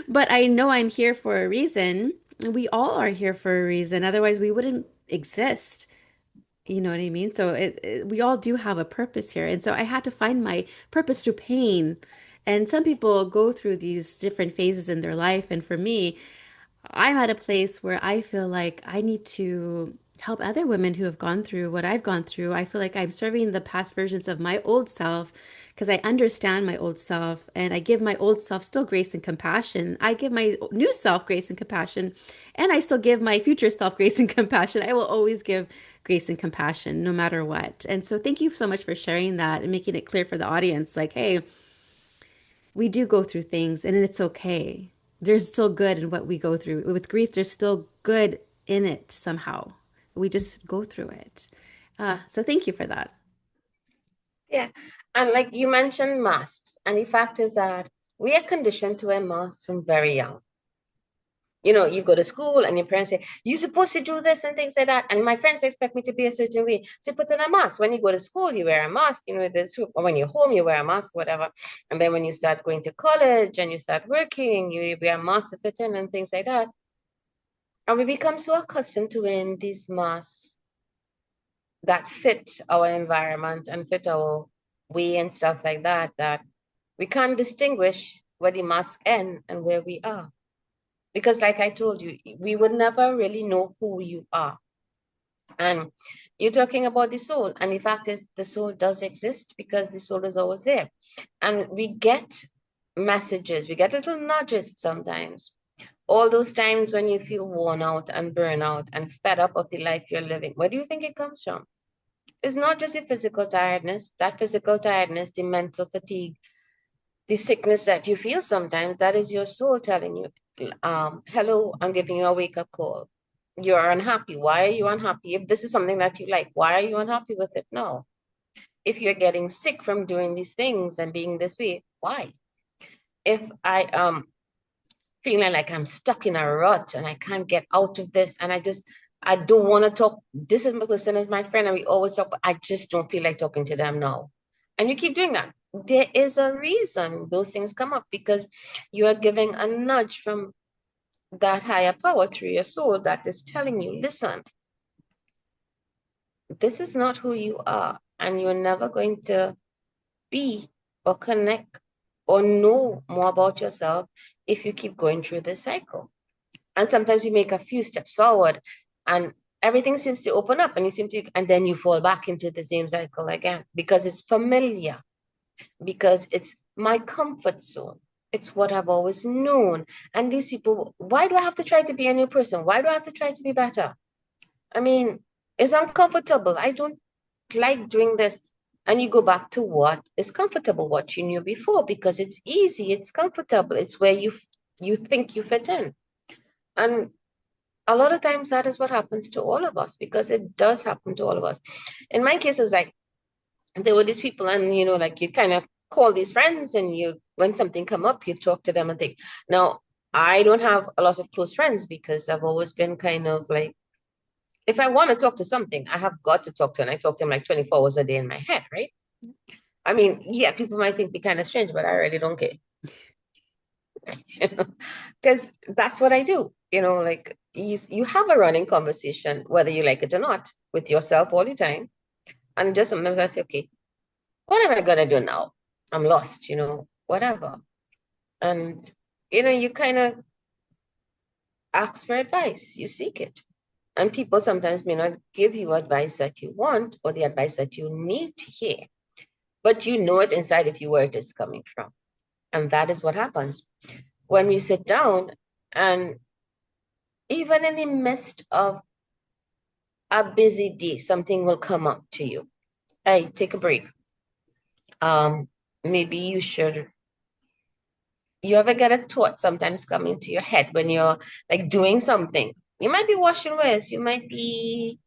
Speaker 1: But I know I'm here for a reason. We all are here for a reason. Otherwise, we wouldn't exist. You know what I mean? So we all do have a purpose here. And so I had to find my purpose through pain. And some people go through these different phases in their life. And for me, I'm at a place where I feel like I need to help other women who have gone through what I've gone through. I feel like I'm serving the past versions of my old self because I understand my old self, and I give my old self still grace and compassion. I give my new self grace and compassion, and I still give my future self grace and compassion. I will always give grace and compassion no matter what. And so thank you so much for sharing that and making it clear for the audience, like, hey, we do go through things and it's okay. There's still good in what we go through. With grief, there's still good in it somehow. We just go through it. So thank you for that.
Speaker 2: Yeah. And like you mentioned masks, and the fact is that we are conditioned to wear masks from very young. You go to school and your parents say, you're supposed to do this and things like that. And my friends expect me to be a certain way. So you put on a mask. When you go to school, you wear a mask, this, or when you're home, you wear a mask, whatever. And then when you start going to college and you start working, you wear a mask to fit in and things like that. And we become so accustomed to wearing these masks that fit our environment and fit our way and stuff like that, that we can't distinguish where the mask end and where we are. Because like I told you, we would never really know who you are. And you're talking about the soul. And the fact is, the soul does exist because the soul is always there. And we get messages, we get little nudges sometimes. All those times when you feel worn out and burn out and fed up of the life you're living, where do you think it comes from? It's not just a physical tiredness, that physical tiredness, the mental fatigue, the sickness that you feel sometimes, that is your soul telling you, hello, I'm giving you a wake-up call. You're unhappy. Why are you unhappy? If this is something that you like, why are you unhappy with it? No. If you're getting sick from doing these things and being this way, why? If I feeling like I'm stuck in a rut and I can't get out of this, and I don't want to talk. This is my person, is my friend, and we always talk, but I just don't feel like talking to them now. And you keep doing that. There is a reason those things come up, because you are giving a nudge from that higher power through your soul that is telling you, listen, this is not who you are, and you're never going to be or connect or know more about yourself if you keep going through this cycle. And sometimes you make a few steps forward and everything seems to open up, and and then you fall back into the same cycle again because it's familiar, because it's my comfort zone. It's what I've always known. And these people, why do I have to try to be a new person? Why do I have to try to be better? I mean, it's uncomfortable. I don't like doing this. And you go back to what is comfortable, what you knew before, because it's easy, it's comfortable, it's where you think you fit in. And a lot of times that is what happens to all of us, because it does happen to all of us. In my case, it was like there were these people, and like you kind of call these friends, and when something come up, you talk to them and think. Now, I don't have a lot of close friends because I've always been kind of like, if I want to talk to something, I have got to talk to, and I talk to them like 24 hours a day in my head, right? I mean, yeah, people might think me kind of strange, but I really don't care. Because that's what I do. Like you have a running conversation, whether you like it or not, with yourself all the time. And just sometimes I say, okay, what am I going to do now? I'm lost, whatever. And, you kind of ask for advice, you seek it. And people sometimes may not give you advice that you want or the advice that you need to hear, but you know it inside of you where it is coming from. And that is what happens when we sit down, and even in the midst of a busy day, something will come up to you. Hey, take a break. Maybe you ever get a thought sometimes coming to your head when you're like doing something? You might be washing wares, you might be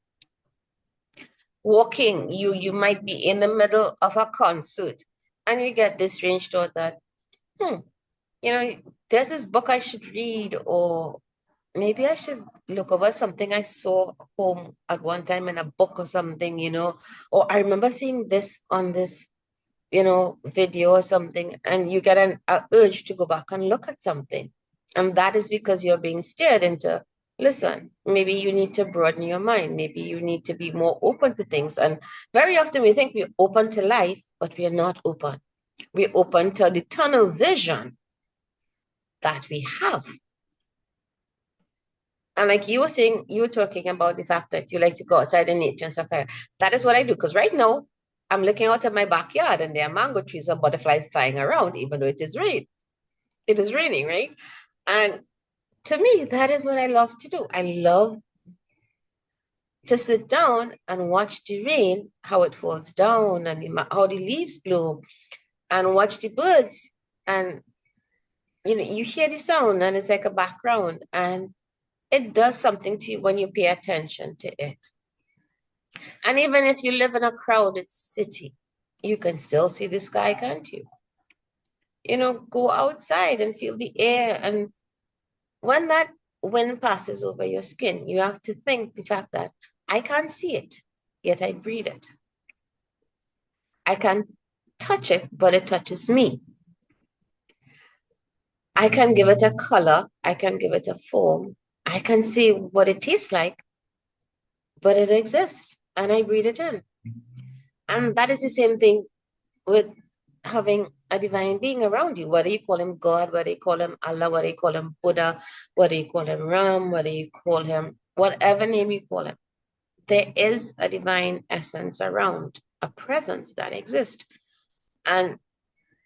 Speaker 2: walking, you might be in the middle of a concert, and you get this strange thought that, hmm, you know, there's this book I should read, or maybe I should look over something I saw home at one time in a book or something, or I remember seeing this on this, video or something, and you get a urge to go back and look at something. And that is because you're being steered into, listen, maybe you need to broaden your mind. Maybe you need to be more open to things. And very often we think we're open to life, but we are not open. We're open to the tunnel vision that we have. And like you were saying, you were talking about the fact that you like to go outside in nature and stuff like that. That is what I do. Because right now, I'm looking out of my backyard and there are mango trees and butterflies flying around, even though it is rain. It is raining, right? And to me, that is what I love to do. I love to sit down and watch the rain, how it falls down and how the leaves bloom, and watch the birds. And, you hear the sound and it's like a background. And it does something to you when you pay attention to it. And even if you live in a crowded city, you can still see the sky, can't you? Go outside and feel the air. And when that wind passes over your skin, you have to think the fact that I can't see it, yet I breathe it. I can't touch it, but it touches me. I can give it a color, I can give it a form, I can see what it tastes like, but it exists and I breathe it in. And that is the same thing with having a divine being around you, whether you call him God, whether you call him Allah, whether you call him Buddha, whether you call him Ram, whether you call him whatever name you call him. There is a divine essence around, a presence that exists. And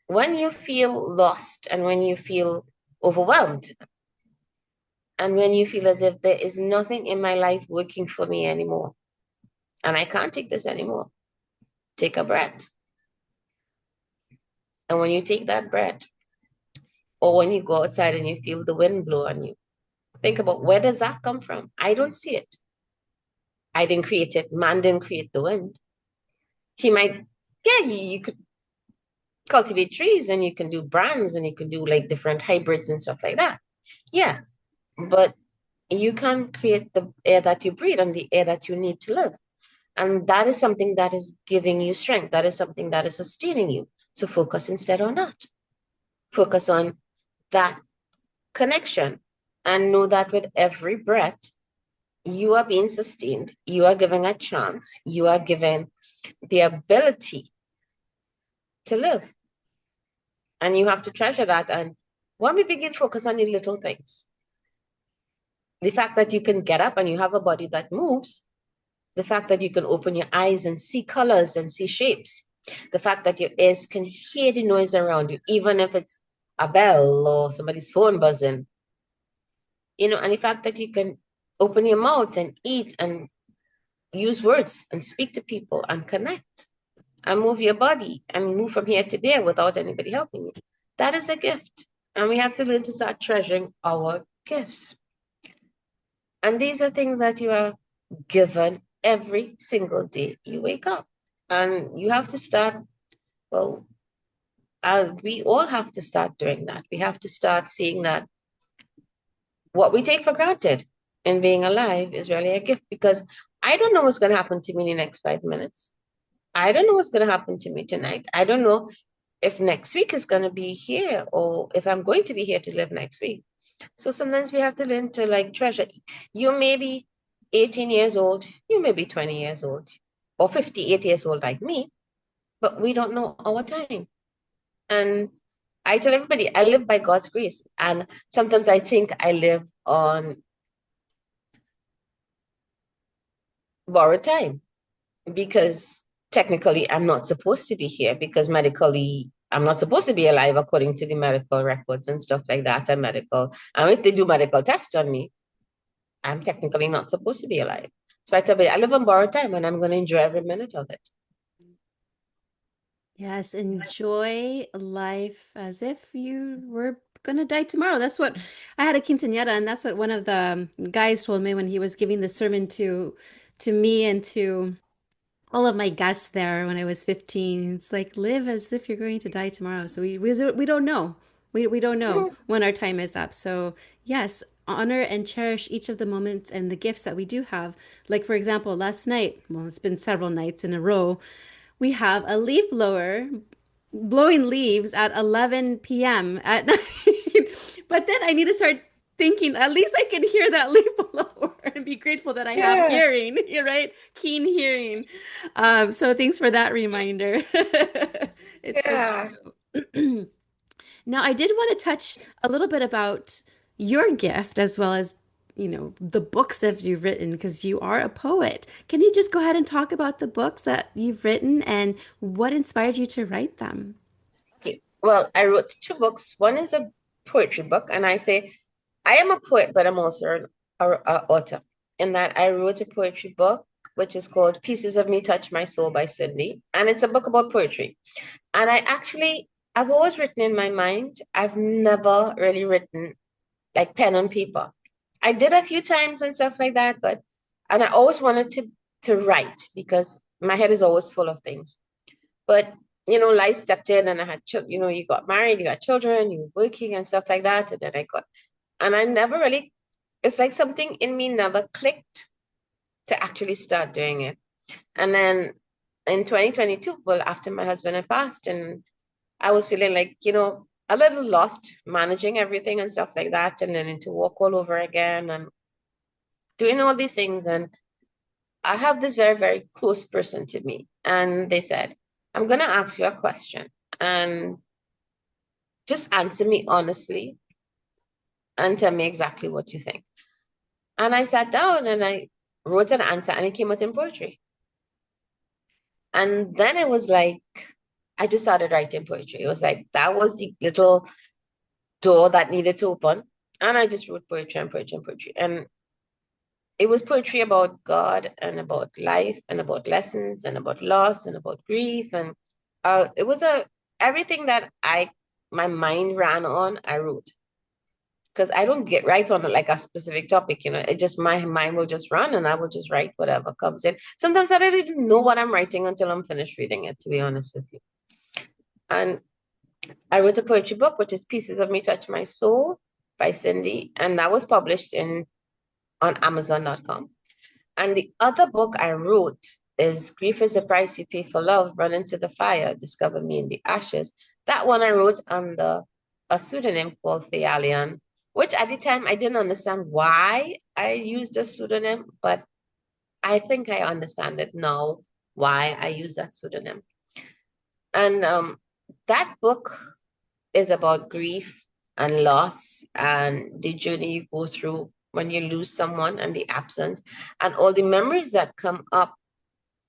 Speaker 2: when you feel lost and when you feel overwhelmed and when you feel as if there is nothing in my life working for me anymore and I can't take this anymore, take a breath. And when you take that breath, or when you go outside and you feel the wind blow on you, think about, where does that come from? I don't see it. I didn't create it. Man didn't create the wind. He might, yeah, you could cultivate trees and you can do brands and you can do like different hybrids and stuff like that. Yeah, but you can create the air that you breathe and the air that you need to live. And that is something that is giving you strength. That is something that is sustaining you. So focus instead on that. Focus on that connection and know that with every breath, you are being sustained. You are given a chance. You are given the ability to live. And you have to treasure that. And when we begin focus on the little things, the fact that you can get up and you have a body that moves, the fact that you can open your eyes and see colors and see shapes, the fact that your ears can hear the noise around you, even if it's a bell or somebody's phone buzzing, and the fact that you can open your mouth and eat and use words and speak to people and connect and move your body and move from here to there without anybody helping you. That is a gift. And we have to learn to start treasuring our gifts. And these are things that you are given every single day you wake up. And you have to start, well, we all have to start doing that. We have to start seeing that what we take for granted in being alive is really a gift, because I don't know what's going to happen to me in the next 5 minutes. I don't know what's going to happen to me tonight. I don't know if next week is going to be here or if I'm going to be here to live next week. So sometimes we have to learn to like treasure. You may be 18 years old, you may be 20 years old or 58 years old like me, but we don't know our time. And I tell everybody, I live by God's grace. And sometimes I think I live on borrowed time because technically I'm not supposed to be here because medically I'm not supposed to be alive according to the medical records and stuff like that and medical. And if they do medical tests on me, I'm technically not supposed to be alive. So I tell you, I live on borrowed time and I'm going to enjoy every minute of it.
Speaker 1: Yes, enjoy life as if you were gonna die tomorrow. That's what I had a quinceañera, and that's what one of the guys told me when he was giving the sermon to me and to all of my guests there when I was 15. It's like live as if you're going to die tomorrow. So we don't know. We don't know
Speaker 2: Mhm.
Speaker 1: when our time is up. So yes, honor and cherish each of the moments and the gifts that we do have. Like for example, last night, well, it's been several nights in a row, we have a leaf blower blowing leaves at 11 p.m. at night. But then I need to start thinking, at least I can hear that leaf blower and be grateful that I have
Speaker 2: Yeah,
Speaker 1: hearing, you're right? Keen hearing. So thanks for that reminder. It's so
Speaker 2: yeah.
Speaker 1: true. Now, I did want to touch a little bit about your gift as well as, the books that you've written because you are a poet. Can you just go ahead and talk about the books that you've written and what inspired you to write them?
Speaker 2: Okay. Well, I wrote two books. One is a poetry book, and I say I am a poet, but I'm also an author. In that, I wrote a poetry book which is called "Pieces of Me Touch My Soul" by Cyndee, and it's a book about poetry. And I've always written in my mind. I've never really written like pen on paper. I did a few times and stuff like that, and I always wanted to write because my head is always full of things. But life stepped in, and I had you got married, you got children, you were working and stuff like that, and then and I never really. It's like something in me never clicked to actually start doing it. And then in 2022, well, after my husband had passed, and I was feeling like, a little lost managing everything and stuff like that, and learning to walk all over again and doing all these things. And I have this very, very close person to me. And they said, I'm going to ask you a question and just answer me honestly and tell me exactly what you think. And I sat down and I wrote an answer and it came out in poetry. And then it was like, I just started writing poetry. It was like, that was the little door that needed to open. And I just wrote poetry and poetry and poetry. And it was poetry about God and about life and about lessons and about loss and about grief. And it was everything that my mind ran on, I wrote. Because I don't get right on like a specific topic, it just my mind will just run and I will just write whatever comes in. Sometimes I don't even know what I'm writing until I'm finished reading it, to be honest with you. And I wrote a poetry book, which is Pieces of Me Touch My Soul by Cyndee, and that was published on Amazon.com. And the other book I wrote is Grief is the Price You Pay for Love, Run into the Fire, Discover Me in the Ashes. That one I wrote under a pseudonym called Thealian, which at the time I didn't understand why I used a pseudonym, but I think I understand it now why I use that pseudonym. And that book is about grief and loss and the journey you go through when you lose someone and the absence and all the memories that come up.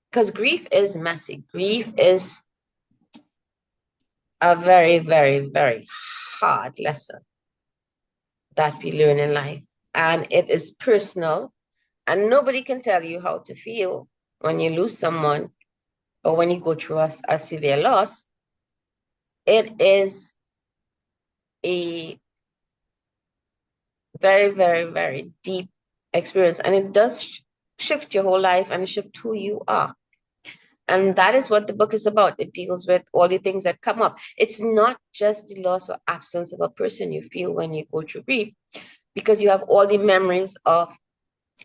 Speaker 2: Because grief is messy. Grief is a very, very, very hard lesson that we learn in life. And it is personal, and nobody can tell you how to feel when you lose someone or when you go through a severe loss. It is a very, very, very deep experience, and it does shift your whole life and shift who you are. And that is what the book is about. It deals with all the things that come up. It's not just the loss or absence of a person you feel when you go through grief, because you have all the memories of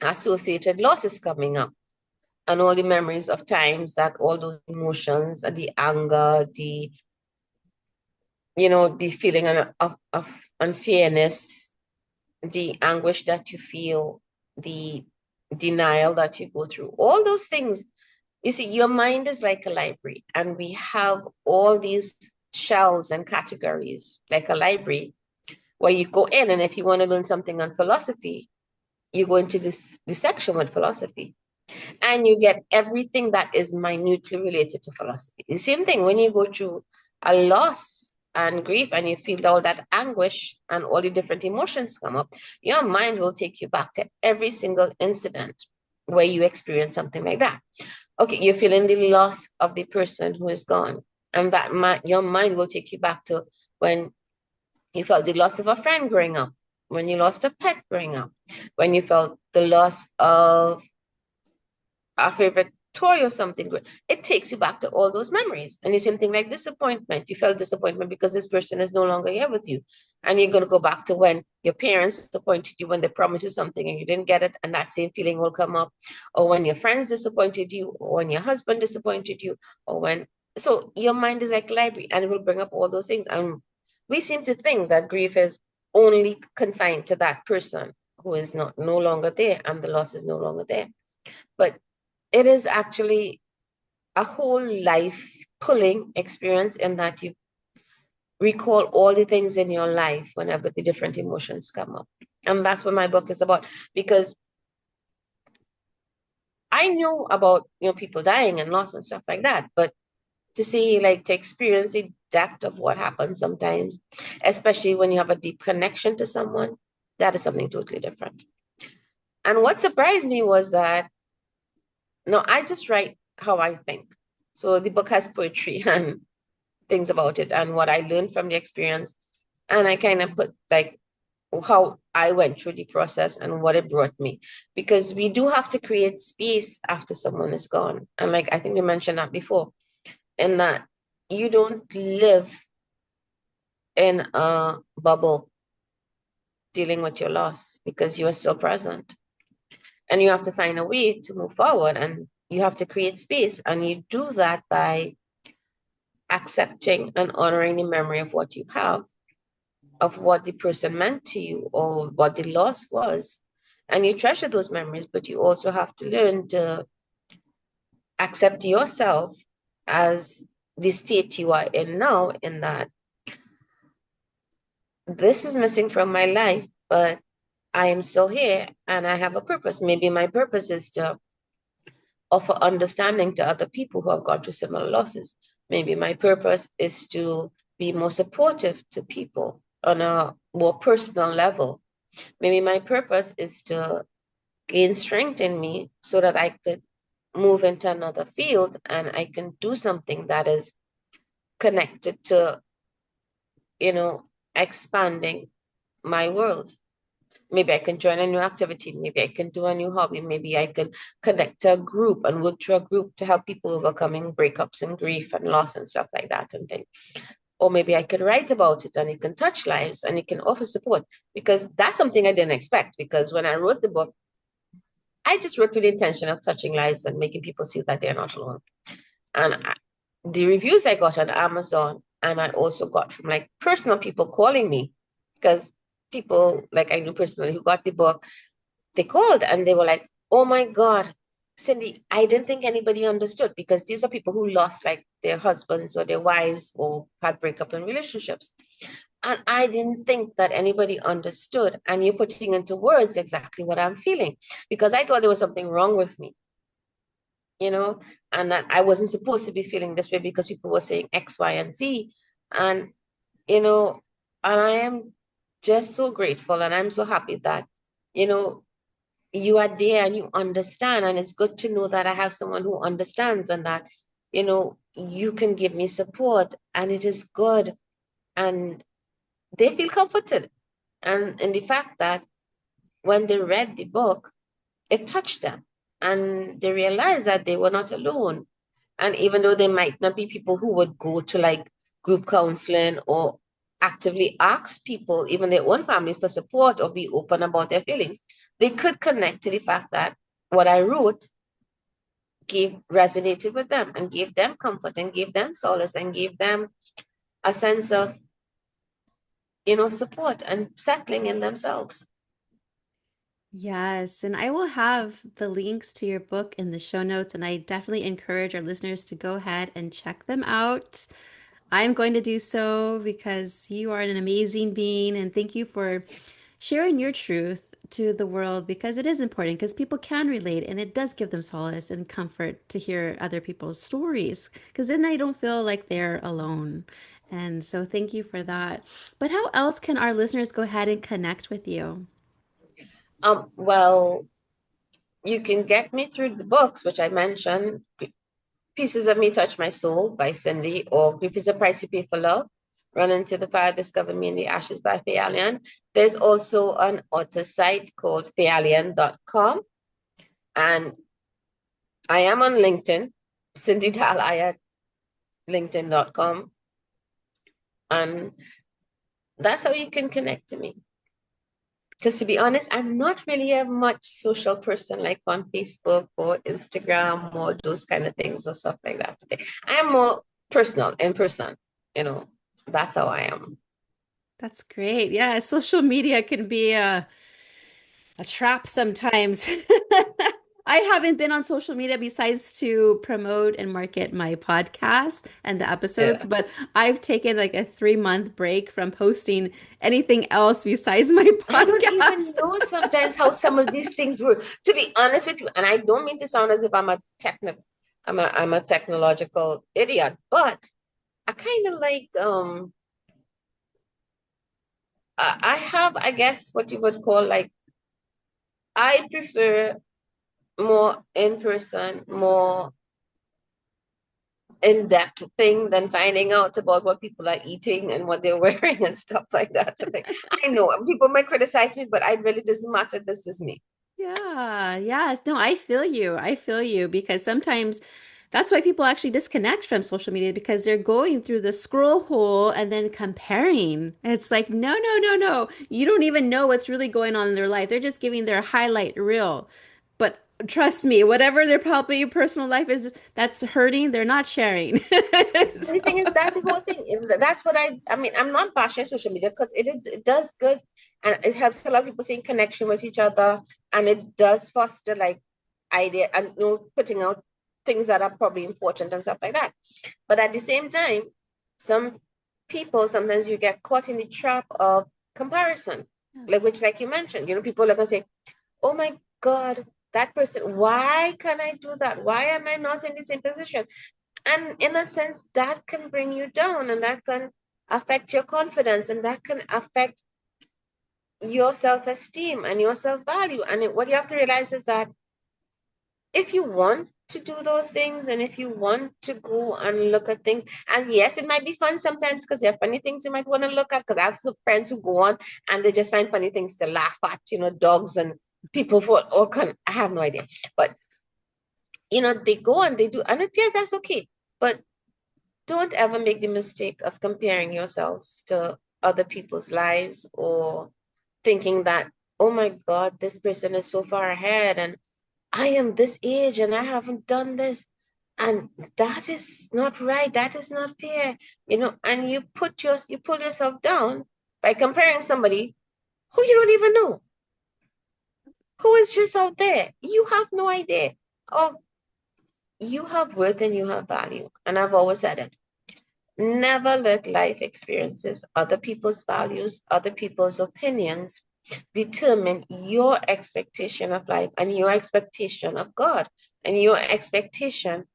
Speaker 2: associated losses coming up and all the memories of times that all those emotions, the anger, the feeling of unfairness, the anguish that you feel, the denial that you go through, all those things You see, your mind is like a library, and we have all these shelves and categories like a library where you go in, and if you want to learn something on philosophy, you go into this section with philosophy, and you get everything that is minutely related to philosophy. The same thing when you go through a loss and grief and you feel all that anguish and all the different emotions come up, your mind will take you back to every single incident where you experience something like that. Okay, you're feeling the loss of the person who is gone, and your mind will take you back to when you felt the loss of a friend growing up, when you lost a pet growing up, when you felt the loss of a favorite toy or something. It takes you back to all those memories. And the same thing like disappointment. You felt disappointment because this person is no longer here with you. And you're going to go back to when your parents disappointed you, when they promised you something and you didn't get it, and that same feeling will come up. Or when your friends disappointed you, or when your husband disappointed you, or when. So your mind is like a library, and it will bring up all those things. And we seem to think that grief is only confined to that person who is no longer there, and the loss is no longer there. But it is actually a whole life pulling experience in that you recall all the things in your life whenever the different emotions come up. And that's what my book is about, because I knew about, people dying and loss and stuff like that, but to see, like, to experience the depth of what happens sometimes, especially when you have a deep connection to someone, that is something totally different. And what surprised me was that, no, I just write how I think. So the book has poetry and things about it and what I learned from the experience. And I kind of put like how I went through the process and what it brought me. Because we do have to create space after someone is gone. And like I think we mentioned that before, in that you don't live in a bubble dealing with your loss, because you are still present. And you have to find a way to move forward, and you have to create space. And you do that by accepting and honoring the memory of what you have, of what the person meant to you or what the loss was. And you treasure those memories, but you also have to learn to accept yourself as the state you are in now, in that this is missing from my life, but I am still here and I have a purpose. Maybe my purpose is to offer understanding to other people who have gone through similar losses. Maybe my purpose is to be more supportive to people on a more personal level. Maybe my purpose is to gain strength in me so that I could move into another field and I can do something that is connected to, you know, expanding my world. Maybe I can join a new activity. Maybe I can do a new hobby. Maybe I can connect to a group and work through a group to help people overcoming breakups and grief and loss and stuff like that and things. Or maybe I could write about it and it can touch lives and it can offer support, because that's something I didn't expect. Because when I wrote the book, I just wrote with the intention of touching lives and making people see that they're not alone. And the reviews I got on Amazon, and I also got from like personal people calling me, because people like I knew personally who got the book, they called and they were like, oh my God, Cyndee, I didn't think anybody understood, because these are people who lost like their husbands or their wives or had breakup in relationships. And I didn't think that anybody understood. And you're putting into words exactly what I'm feeling, because I thought there was something wrong with me, you know, and that I wasn't supposed to be feeling this way because people were saying X, Y, and Z. And, you know, and I am just so grateful and I'm so happy that, you know, you are there and you understand. And it's good to know that I have someone who understands and that, you know, you can give me support and it is good. And they feel comforted. And in the fact that when they read the book, it touched them and they realized that they were not alone. And even though they might not be people who would go to like group counseling or actively ask people, even their own family, for support or be open about their feelings, they could connect to the fact that what I wrote gave resonated with them and gave them comfort and gave them solace and gave them a sense of, you know, support and settling in themselves.
Speaker 1: Yes, and I will have the links to your book in the show notes, and I definitely encourage our listeners to go ahead and check them out. I'm going to do so because you are an amazing being, and thank you for sharing your truth to the world because it is important because people can relate and it does give them solace and comfort to hear other people's stories because then they don't feel like they're alone. And so thank you for that. But how else can our listeners go ahead and connect with you?
Speaker 2: Well, you can get me through the books, which I mentioned. Pieces of Me Touch My Soul by Cyndee, or Grief is a Price You Pay for Love. Run into the Fire, Discover Me in the Ashes by Fayalian. There's also an author site called fayalian.com. And I am on LinkedIn, Cyndee Dhalai at linkedin.com. And that's how you can connect to me. Because to be honest, I'm not really a much social person like on Facebook or Instagram or those kind of things or stuff like that. I am more personal, in person, you know, that's how I am.
Speaker 1: That's great. Yeah, social media can be a trap sometimes. I haven't been on social media besides to promote and market my podcast and the episodes,
Speaker 2: Yeah.
Speaker 1: but I've taken like a 3 month break from posting anything else besides my
Speaker 2: I don't even
Speaker 1: podcast.
Speaker 2: know sometimes how some of these things work. To be honest with you, and I don't mean to sound as if I'm a technological idiot, but I kind of like I have, I guess, what you would call like, I prefer more in person, more in-depth thing than finding out about what people are eating and what they're wearing and stuff like that. I think I know people might criticize me, but I really doesn't matter. This is me.
Speaker 1: Yeah, yes. No, I feel you. I feel you because sometimes that's why people actually disconnect from social media because they're going through the scroll hole and then comparing. It's like, no, no, no, no. You don't even know what's really going on in their life. They're just giving their highlight reel. But trust me, whatever their probably personal life is that's hurting, they're not sharing.
Speaker 2: And the thing
Speaker 1: So,
Speaker 2: is, that's the whole thing. That's what I mean, I'm not bashing social media because it does good and it helps a lot of people stay in connection with each other, and it does foster like idea and putting out things that are probably important and stuff like that. But at the same time, some people sometimes you get caught in the trap of comparison, like which like you mentioned, people are gonna say, "Oh my God, that person, why can I do that? Why am I not in the same position?" And in a sense, that can bring you down and that can affect your confidence and that can affect your self-esteem and your self-value. And what you have to realize is that if you want to do those things and if you want to go and look at things, and yes, it might be fun sometimes because there are funny things you might want to look at. Because I have some friends who go on and they just find funny things to laugh at, dogs and people for all kind. I have no idea, but they go and they do, and yes, that's okay. But don't ever make the mistake of comparing yourselves to other people's lives or thinking that, oh my God, this person is so far ahead and I am this age and I haven't done this. And that is not right. That is not fair. And you pull yourself down by comparing somebody who you don't even know, who is just out there. You have no idea. Oh, you have worth and you have value. And I've always said it. Never let life experiences, other people's values, other people's opinions determine your expectation of life and your expectation of God and your expectation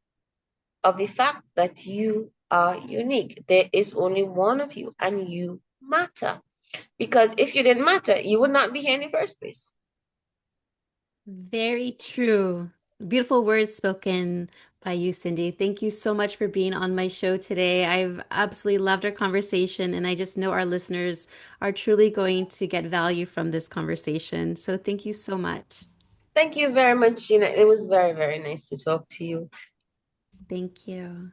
Speaker 2: of the fact that you are unique. There is only one of you and you matter. Because if you didn't matter, you would not be here in the first place.
Speaker 1: very true. Beautiful words spoken by you, Cyndee. Thank you so much for being on my show today. I've absolutely loved our conversation, and I just know our listeners are truly going to get value from this conversation. So thank you so much.
Speaker 2: Thank you very much, Gina. It was very, very nice to talk to you.
Speaker 1: Thank you.